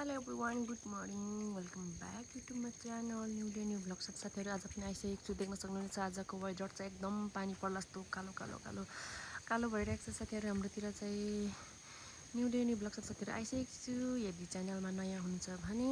Hello everyone, good morning, welcome back to my channel new day new blog. साथीहरू आज पनि आइसकेको छु। देख्न सक्नुहुन्छ आजको वेदर चाहिँ एकदम पानी पर्ला जस्तो कालो कालो कालो कालो भइरहेको छ। साथीहरू हाम्रोतिर चाहिँ न्यू डे न्यू ब्लग साथीहरू आइसकेको छु। यदि च्यानलमा नयाँ हुनुहुन्छ भने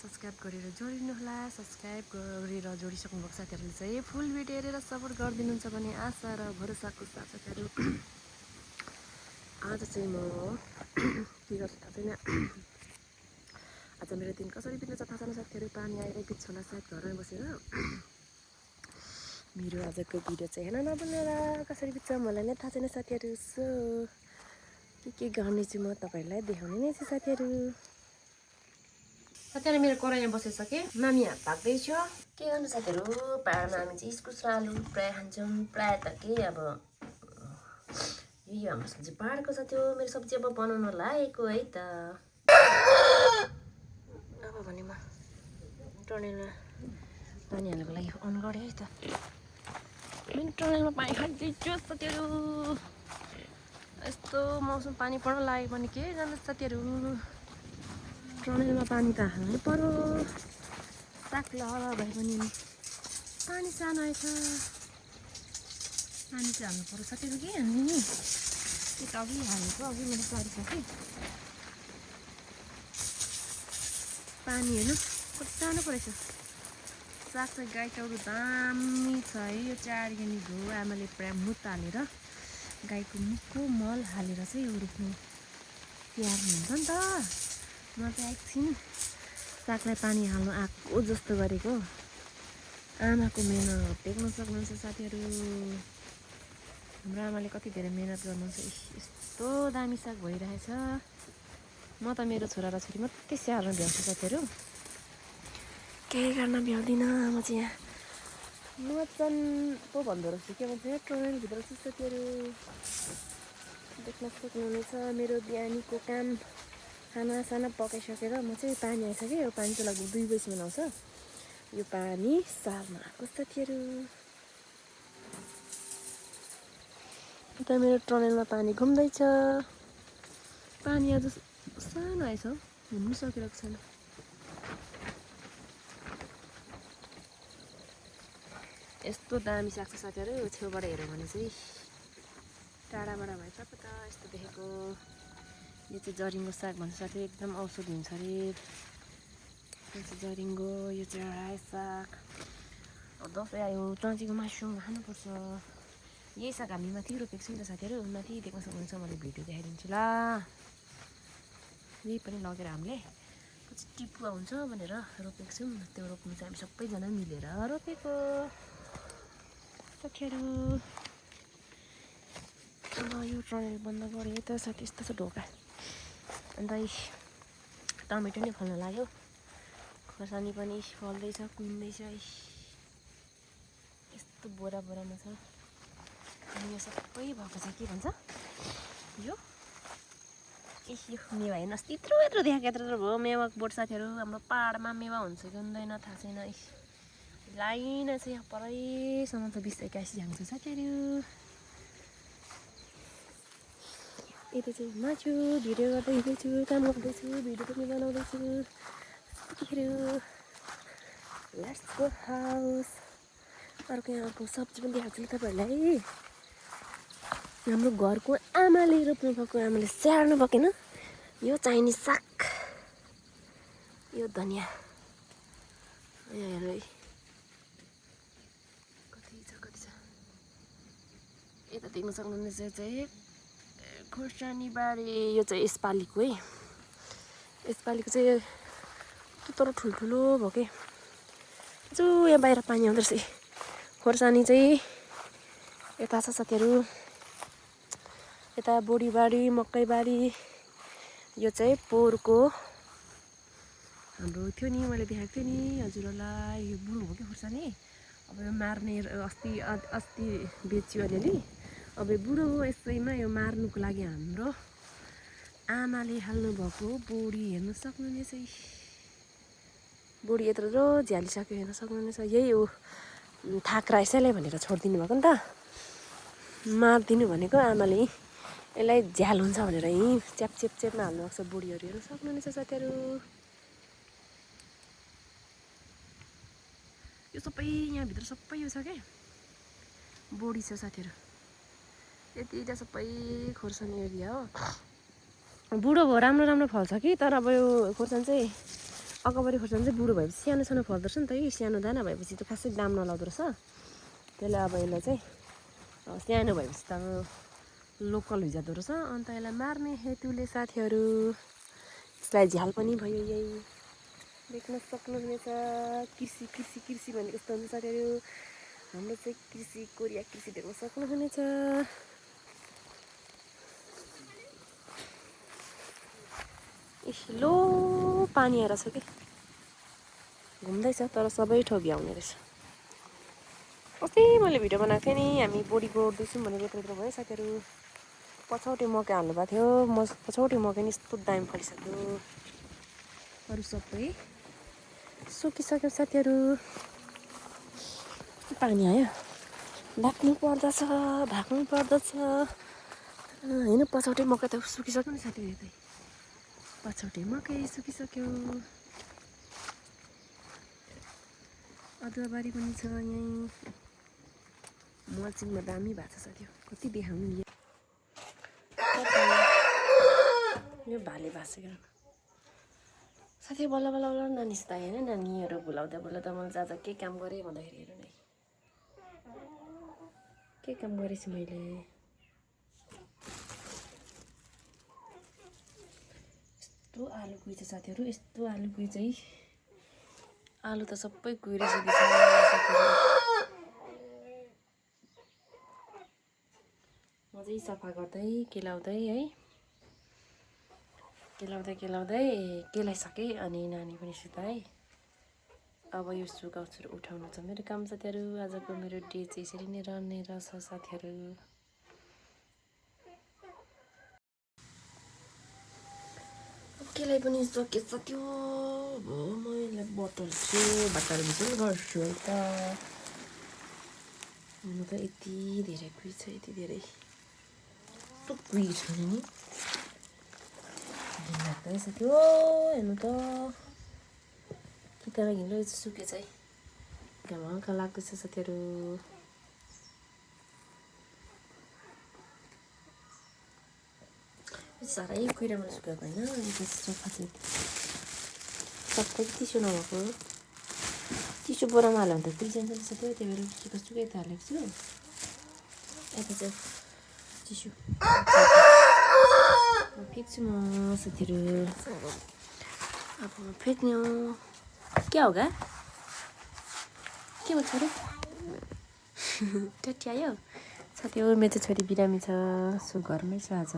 सब्सक्राइब गरेर जोडिनुहोला। सब्सक्राइब गरेर जोडिसक्नुभएको साथीहरूले चाहिँ फुल भिडियो हेरेर सपोर्ट गरिदिनुहुन्छ भने आशा र भरोसाको साथ साथीहरू आज चाहिँ म के गर्छु थाहा छैन। आज मेरो दिन कसरी बित्छ थाहा छैन साथीहरू। पानी आइरहेको छ होला सायद घरमै बसेर। मेरो आजको भिडियो चाहिँ हेर्न नभुलेर कसरी बित्छ मलाई नै थाहा छैन साथीहरू। सो के गर्नेछु म तपाईँहरूलाई देखाउने नै छु साथीहरू। साथीहरू मेरो कराईमा बसिसकेँ। मामी हात पाक्दैछ। के गर्नु साथीहरू, पाहाडमा हामी चाहिँ इस्कुस र आलु प्रायः खान्छौँ। प्रायः त के अब यो हाम्रो सब्जी पाहाडको साथी हो। मेरो सब्जी अब बनाउन लागेको है त। अब भने म टर्नेलमा पानी हाल्नुको लागि अन गरेँ है त। मेरो टर्नेलमा पानी खाइदिन्छु साथीहरू। यस्तो मौसम पानी पर्न लाग्यो भने के गर्नु साथीहरू, टर्नेलमा पानी त हाल्नै पर्यो। साग लहरा भए पनि पानी सानो आएछ, पानी चाहिँ हाल्नु पर्यो साथीहरू। के हाल्ने नि, त्यो त अघि हालेको, अघि मैले सकिसकेँ। पानी हेर्नु कति सानो परेछ। साग चाहिँ गाई चाउरो दामी छ है। यो चाहिँ अर्ग्यानिक हो। आमाले प्रायः मुत हालेर गाईको मुखको मल हालेर चाहिँ यो रोप्नु स्याहार्नुहुन्छ नि त। म चाहिँ एकछिन सागलाई पानी हाल्नु आएको जस्तो गरेको। आमाको मेहनत देख्न सक्नुहुन्छ साथीहरू। हाम्रो आमाले कति धेरै मेहनत गर्नुहुन्छ। यस्तो दामी साग भइरहेछ। म त मेरो छोरा र छोरी मात्रै स्याहार्न भ्याउँछु साथीहरू, केही गर्न भ्याउँदिनँ। म चाहिँ यहाँ मचन पो भन्दो रहेछ, के भन्छ टर्नेलभित्र छु साथीहरू। देख्न सक्नुहुनेछ मेरो बिहानीको काम। खानासाना पकाइसकेर म चाहिँ पानी आइसक्यो। यो पानी चाहिँ लगभग 2 बजीसम्म आउँछ। यो पानी सालमा आएको साथीहरू। उता मेरो टर्नेलमा पानी घुम्दैछ। पानी आज सानो आएछ, घुम्नु सकिरहेको छैन। यस्तो दामी साग छ साथीहरू। छेउबाट हेऱ्यो भने चाहिँ टाढाबाट भए त यस्तो देखेको। यो चाहिँ जरिङ्गो साग भन्छ साथी, एकदम औषधि हुन्छ अरे। यो चाहिँ जरिङ्गो, यो चाहिँ रायो साग। दसैँ आयो, चाँचीको मासु खानुपर्छ। यही साग हामी माथि रोपेको छु नि त साथीहरू। माथि देख्न सक्नुहुन्छ, मैले भिडियो देखाइदिन्छु ल। यही पनि लगेर हामीले पछि टिपुवा हुन्छ भनेर रोपेको छौँ। त्यो रोप्नु चाहिँ हामी सबैजना मिलेर रोपेको साथीहरू। अब यो टर्नेल बन्द गरेँ त साथी। यस्तो छ ढोका। अन्त टमेटो नै फल्न लाग्यो। खोर्सानी पनि फल्दैछ, कुहिँदैछ। यस्तो बोरा बोरामा छ। अनि यो सबै भएको छ, के भन्छ यो यो मेवा। हेर्नुहोस् यत्रो यत्रो देखाएको, यत्रो यत्रो भयो मेवाको बोट साथीहरू। हाम्रो पाहाडमा मेवा हुन्छ कि हुँदैन थाहा छैन। लाइन चाहिँ यहाँ परैसम्म त 20-81 झान्छ साथीहरू। यता चाहिँ माछु भिडियो गर्दै हिँड्दैछु, काम गर्दैछु, भिडियो पनि बनाउँदैछु साथीहरू। Let's go house. अर्को यहाँको सब्जी पनि देखाएको छु तपाईँहरूलाई। हाम्रो घरको आमाले रोप्नु भएको, आमाले स्याहार्नु भएन यो चाइनिज साग, यो धनियाँ। हेर्नु है कति छ कति छ। यता देख्न सक्नुहुनेछ चाहिँ खोर्सानी बारी। यो चाहिँ यसपालिको है। यसपालिको चाहिँ त्यत्रो ठुल्ठुलो भयो कि जो यहाँ बाहिर पानी आउँदो रहेछ। खोर्सानी चाहिँ यता छ साथीहरू। यता बोडीबारी, मकैबारी। यो चाहिँ पोहोरको हाम्रो थियो नि, मैले देखाएको थिएँ नि हजुरहरूलाई। यो बुढो हो कि खोर्सानी। अब यो मार्ने अस्ति बेच्यो अलिअलि। अब यो बुढो हो। यसैमा यो मार्नुको लागि हाम्रो आमाले हाल्नुभएको बोडी हेर्न सक्नुहुनेछ। बोडी यत्रो झ्यालिसक्यो, हेर्न सक्नुहुनेछ। यही हो थाक्रा, यसैलाई भनेर छोडिदिनु भएको नि त। मारिदिनु भनेको आमाले यसलाई झ्याल हुन्छ भनेर यहीँ च्यापमा हाल्नु भएको छ बुढीहरू हेर्नु सक्नुहुनेछ साथीहरू। यो सबै यहाँभित्र सबै यो छ क्या बोडी छ साथीहरू। यति त सबै खोर्सानी एरिया हो। बुढो भयो राम्रो राम्रो फल्छ कि, तर अब यो खोर्सानी चाहिँ अकबरी खोर्सानी चाहिँ बुढो भएपछि सानो सानो फल्दो रहेछ नि त कि, सानो दाना भएपछि त खासै दाम नलाउँदो रहेछ। त्यसले अब यसलाई चाहिँ सानो भएपछि त अब लोकल हुइजाँदो रहेछ। अन्त यसलाई मार्ने हेतुले साथीहरू यसलाई झ्याल पनि भयो। यही देख्न सक्नुहुनेछ। कृषि कृषि कृषि भनेको जस्तो हुन्छ साथीहरू। हाम्रो चाहिँ कृषि कोरिया कृषि देख्न सक्नुहुनेछ। लो पानी आएर छ कि घुम्दैछ, तर सबै ठाउँ भ्याउने रहेछ। अस्ति मैले भिडियो बनाएको थिएँ नि, हामी बोडी गोड्दैछौँ भनेर यत्रो यत्रो भयो साथीहरू। पछौटे मकै हाल्नुभएको थियो। पछौटे मकै नि यस्तो दामी फलिसक्यो। अरू सबै सुकिसक्यो साथीहरू। पानी आयो, भाग्नु पर्दछ होइन। पछौटे मकै त सुकिसक्यो नि साथीहरू। यतै पछौटे मकै सुकिसक्यो। अदुवाबारी पनि छ यहीँ। मल्चिङमा दामी भएको छ साथीहरू। कति देखाउनु नि यो भाले भाँसेको साथी। बल्ल बल्ल बल्ल नानिस्दा होइन, नानीहरू बोलाउँदा बोलाउँदा मैले जाँदा के काम गरेँ भन्दाखेरि हेर्नु नि के काम गरेछु मैले। यस्तो आलु कुहिन्छ साथीहरू, यस्तो आलु कुहि चाहिँ आलु त सबै कुहिरिसकेछ। मजै सफा गर्दै केलाउँदै है, केलाउँदै केलाइसकेँ। अनि नानी पनि सुताएँ। अब यो सुकाउँछु र उठाउनु छ मेरो काम साथीहरू। आजको मेरो डे चाहिँ यसरी नै रहने रहेछ साथीहरू। केलाई पनि सकियो। अब मैले बटल्छु गर्छु है त। हुनु त यति धेरै कुही छ, यति धेरै यस्तो कुही छ नि लाग्दै सक्यो। हेर्नु त कितामा घिम्रो सुकेछ है, घामका लाग्दैछ साथीहरू। साह्रै कुहिरामा सुकाएको होइन, सफा चाहिँ सबै चिसो नभएको चिसो बोरामा हाल्यो भने त कुहिजान्छ नि साथीहरू। त्यही भएर सुकाइ त हालेको छु। यता चाहिँ चिसो फेक्छु म साथीहरू। अब फेक्ने हो। क्या होगा के भयो छोरी टट्यायो साथीहरू। मेरो चाहिँ छोरी बिरामी छ, सो घरमै छ आज।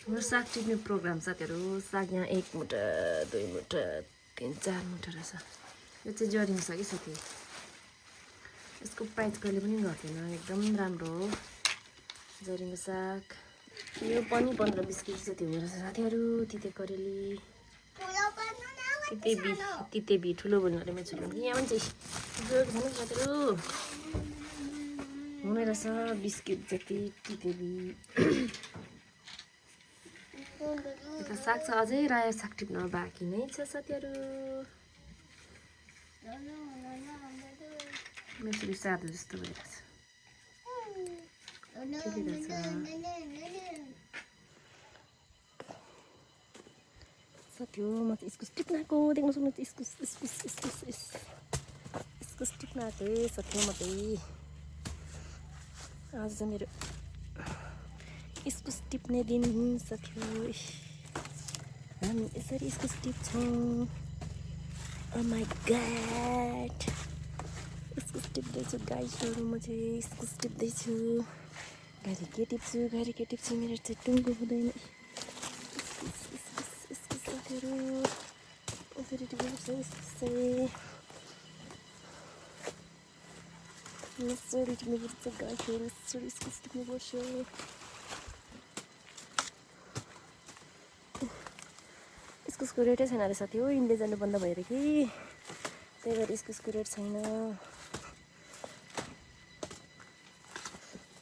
हाम्रो साग टिप्ने प्रोग्राम साथीहरू। साग यहाँ 1 मुठा 2 मुठा 3 4 मुठा रहेछ। यो चाहिँ जरिङ छ कि साथी। यसको प्राइस कहिले पनि घट्दैन, एकदम राम्रो हो जरिङको साग। यो पनि 15-20 केजी जति हुने रहेछ साथीहरू। तिते करेली तितेबी ठुलो बोल्नुले मैले छोरी यहाँ पनि चाहिँ जोएको छैन साथीहरू। हुने रहेछ 20 केजी जति तितेबी। यता साग छ अझै, रायो साग टिप्न बाँकी नै छ साथीहरू। मेरो छोरी साधु जस्तो भइरहेछ। साथी हो म चाहिँ इस्कुस टिप्न आएको देख्न सक्नुहुन्छ। इस्कुस टिप्न आएको साथी हो म चाहिँ। आज चाहिँ मेरो इस्कुस टिप्ने दिन साथी हो। हामी यसरी इस्कुस टिप्छौँ। ओ माई गॉड इस्कुस टिप्दैछु गाइसहरू। म चाहिँ इस्कुस टिप्दैछु। घरि के टिप्छु मेरो चाहिँ टुङ्गो हुँदैन। इस्कुस साथीहरू यसरी टिप्नुपर्छ। इस्कुस चाहिँ यसरी टिप्नुपर्छ गाइसहरू। यसरी इस्कुस टिप्नुपर्छ। इस्कुसको रेटै छैन अरे साथी हो। इन्डिया जानु बन्द भएर कि, त्यही भएर इस्कुसको रेट छैन।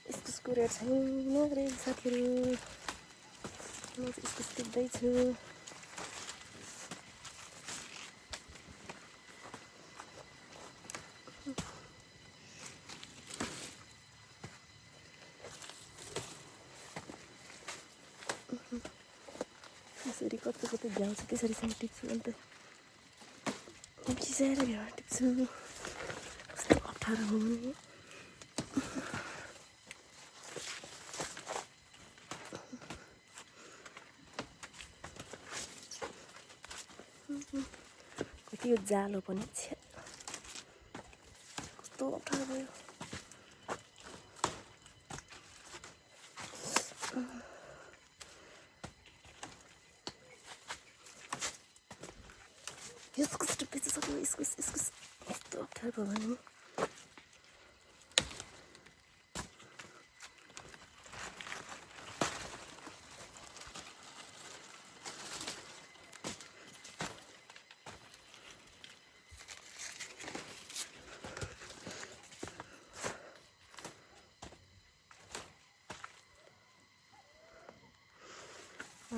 इस्कुसको इस्कुसको रेट छैन रे साथीहरू। म चाहिँ इस्कुस टिप्दैछु। यसरी कता कता भ्याउँछ त्यसरीसँग टिप्छु अन्त चिसाएर भ्याएर टिप्छु। कस्तो अप्ठ्यारो हो नि। कति यो जालो पनि छ कस्तो अप्ठ्यारो भयो। इस्कुस टिप्दैछु सक्यो इस्कुस कस्तो अप्ठ्यारो भयो नि।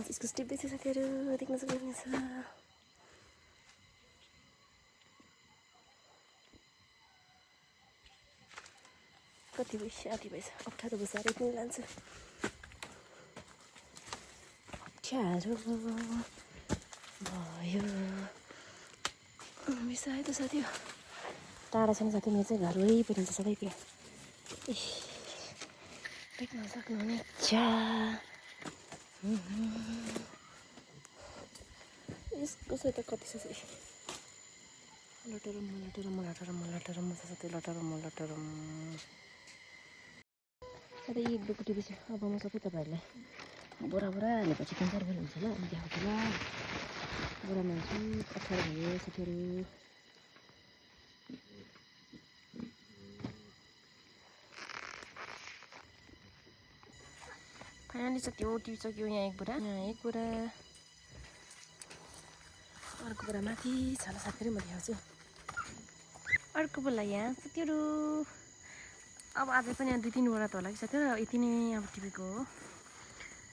इस्कुस टिप्दैछु साथीहरू देख्न सक्नुहुनेछ। कति साथी भएछ अप्ठ्यारो भयो साह्रै पनि लान्छ। अप्ठ्यारो भयो बिसायो त साथी। टाढा छैन साथी मेरो चाहिँ घर वरिपरि हुन्छ सबैतिर। देख्न सक्नुहुनेछ। यसको सहित कति छ लटरम साथै लटरम साथै एक दुई टिपेपछि अब म सबै तपाईँहरूलाई बोरा हालेपछि कन्सर्भर हुन्छ ल अनि देखाउँछु ल। बोरामा हाल्छु। अप्ठ्यारो भयो साथीहरू। फाइनली सक्यो टिपिसक्यो। यहाँ एक बोरा अर्को बोरा माथि छ ल साथीहरू। म देखाउँछु अर्को बोरा यहाँ साथीहरू। अब अझै पनि यहाँ 2-3 बोरा त होला कि साथीहरू। यति नै अब टिपेको हो।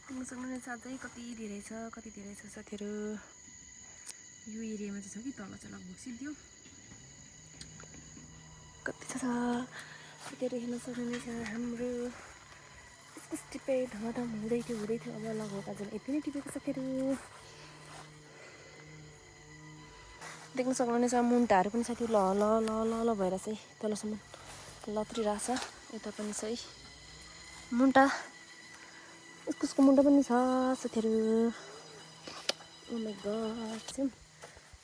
देख्न सक्नुहुनेछ अझै कति धेरै छ साथीहरू। यो एरियामा चाहिँ छ कि तल चाहिँ लगभग सिद्धो कति छ साथीहरू हेर्न सक्नुहुनेछ। हाम्रो इस्कुस टिपे धमधम हुँदै थियो अब लगभग आज यति नै टिपेको साथीहरू। देख्न सक्नुहुनेछ मुन्टाहरू पनि साथीहरू ल भएर चाहिँ तलसम्म लत्रिरहेको छ। यता पनि चाहिँ मुन्टा इस्कुसको मुन्टा पनि छ साथीहरू। ओ माइ गड सेम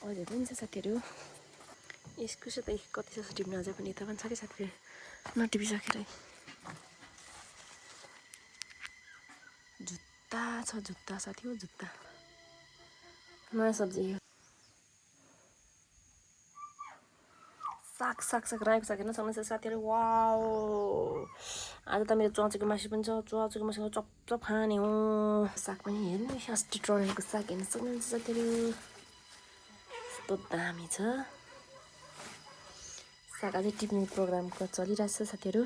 अझै पनि छ साथीहरू। इस्कुस त कति छ टिप्नु अझै पनि यता पनि छ कि साथीहरू नटिपिसकेर। जुत्ता साथी हो जुत्ता। नयाँ सब्जी हो साग रायोको साग हेर्न सक्नुहुन्छ साथीहरू। वाउ आज त मेरो चौचीको मासु पनि छ। चौचीको मासुको चप्चप खाने हो। साग पनि हेर्नु अस्ति ट्रनेलको साग हेर्न सक्नुहुन्छ साथीहरू। यस्तो दामी छ साग। अझै टिप्ने प्रोग्रामको चलिरहेछ साथीहरू।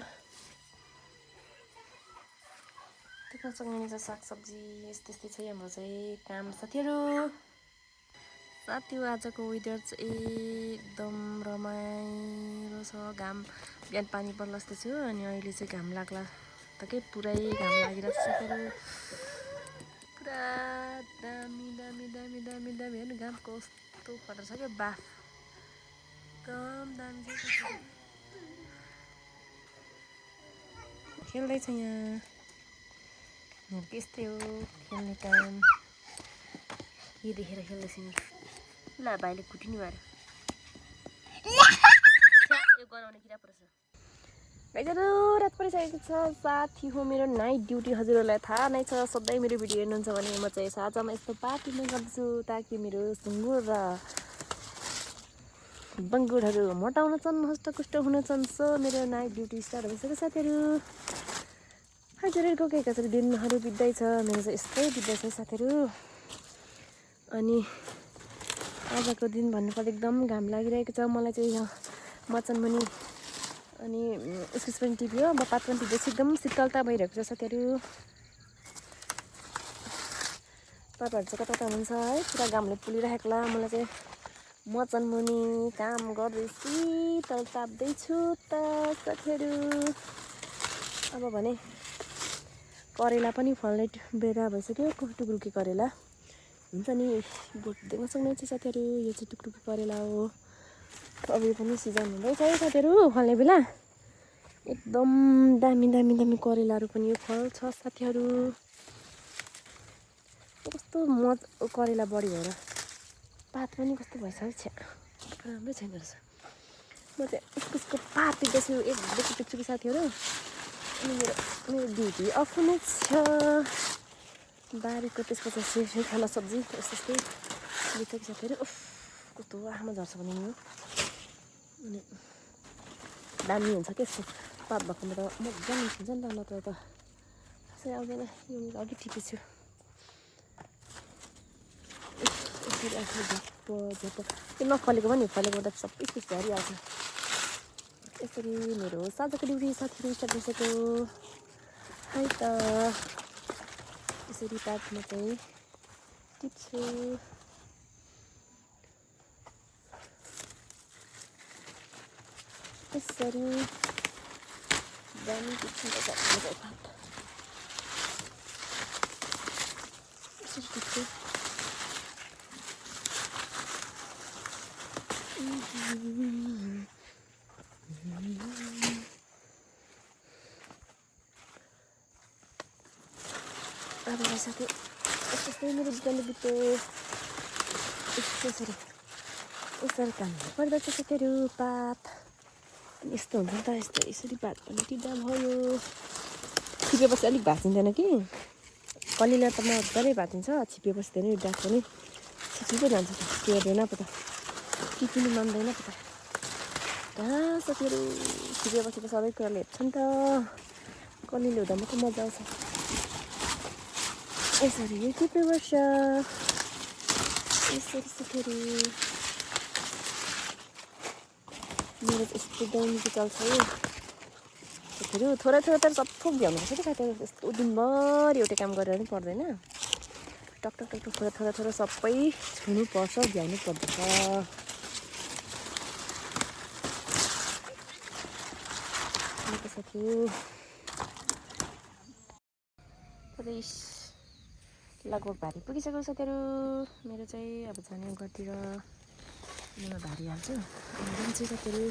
देख्न सक्नुहुनेछ सागसब्जी यस्तै छ हाम्रो चाहिँ काम साथीहरू। आजको वेदर चाहिँ एकदम रमाइलो छ। घाम बिहान पानी पर्ला जस्तो थियो अनि अहिले चाहिँ घाम लाग्ला त के पुरै घाम लागिरहेको छ साथीहरू। पुरा दामी हेर्नु घाम कस्तो खतरा छ क्या बाफ एकदम दामी छ। खेल्दैछ यहाँ त्यस्तै हो खेल्ने टाइम। के देखेर खेल्दैछ ल भाइले कुटिनी भएर यो गनाउने किरा पर्छ। गाइजहरू रात परिसकेको छ साथी हो मेरो नाइट ड्युटी। हजुरहरूलाई थाहा नै छ सधैँ मेरो भिडियो हेर्नुहुन्छ भने म चाहिँ साँझमा यस्तो पार्टीमा गर्छु ताकि मेरो सुँगुर र बङ्गुरहरू मोटाउन छन् हष्टपुष्ट हुन छन्। सो मेरो नाइट ड्युटी स्टार्ट भइसक्यो साथीहरू। हजुरहरूको के कसरी दिनहरू बित्दैछ? मेरो चाहिँ यस्तै बित्दैछ साथीहरू। अनि आजको दिन भन्नुपर्दा एकदम घाम लागिरहेको छ मलाई चाहिँ। यहाँ मचनमुनि अनि इस्कुस पनि टिप्यो अब पात पनि टिपेपछि एकदम शीतलता भइरहेको छ साथीहरू। तपाईँहरू चाहिँ कता कता हुनुहुन्छ है? पुरा घामले पुलिरहेको होला। मलाई चाहिँ मचनमुनि काम गर्दै शीतल ताप्दैछु त साथीहरू। अब भने करेला पनि फल्ने बेला भइसक्यो। टुक्रुकी करेला हुन्छ नि, बोट देख्न सक्नुहुन्छ साथीहरू। यो चाहिँ टुक्रुकी करेला हो। अब यो पनि सिजन हुँदैछ है साथीहरू, फल्ने बेला। एकदम दामी दामी दामी करेलाहरू पनि यो फल्छ साथीहरू। कस्तो करेला बढी भएर पात पनि कस्तो भएछ है, छ्या राम्रै छैन रहेछ। म चाहिँ इस्कुसको पात टिप्दैछु, एक देखि टिप्छु कि साथीहरू। अनि मेरो ड्युटी अफ हुनेछ बारीको। त्यसपछि सिर्खाला सब्जी यस्तै बित्छ कि साथीहरू। कस्तो आँखामा झर्छ भने यो। अनि दामी हुन्छ क्या यस्तो पात भएकोमा त मजा निस्किन्छ नि त, नत्र त कसै आउँदैन। यो अघि टिपेछु यसरी आफ्नो झ्याप्प त्यो नफलेको पनि फलेको त सबै इस्कुस झरिहाल्छ। यसरी मेरो साँझको ड्युटी साथीहरू स्टार्ट भइसक्यो है त। यसरी पातमा चाहिँ टिप्छु। यसरी दामी टिप्छु त पात यसरी टिप्छु। अब साथी यस्तै मेरो दुईजना बित्यो। यसरी काम पर्दछ साथीहरू। पात यस्तो हुन्छ नि त, यस्तो यसरी पात पनि टिप्दा भयो। छिपेपछि अलिक भाँचिँदैन कि, कलिलो त मजाले भाँचिन्छ। छिपेपछि त नि डाक पनि छिटो जान्छ, टिप्दैन पो त, टिप्नु मान्दैन पो त साथीहरू। छिपेपछि त सबै कुराले हेप्छ नि त, कलिलो हुँदा मात्रै मजा आउँछ। यसरी टिप्नुपर्छ यसरी साथीहरू। मेरो चाहिँ यस्तो दैनिकी चल्छ है साथीहरू। थोरै थोरै तर सब भ्याउनुपर्छ कि साथीहरू। यस्तो दिनभरि एउटै काम गरेर पनि पर्दैन। टक टक टक टक थोरै थोरै सबै छुनुपर्छ, भ्याउनु पर्दछ साथीहरू। लगभग भारी पुगिसक्यो साथीहरू मेरो चाहिँ। अब जाने घरतिर म भारी हाल्छु अनि जान्छु साथीहरू।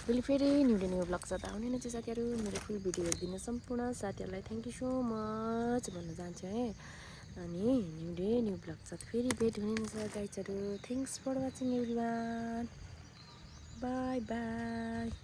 भोलि फेरि न्यू ब्लग त आउने नै छ साथीहरू। मेरो फुल भिडियो हेरिदिनु सम्पूर्ण साथीहरूलाई थ्याङ्क यू सो मच भन्न चाहन्छु है। अनि न्यू ब्लग साथ फेरि भेट हुने नै छ गाइजहरू। Thanks for watching everyone, bye by.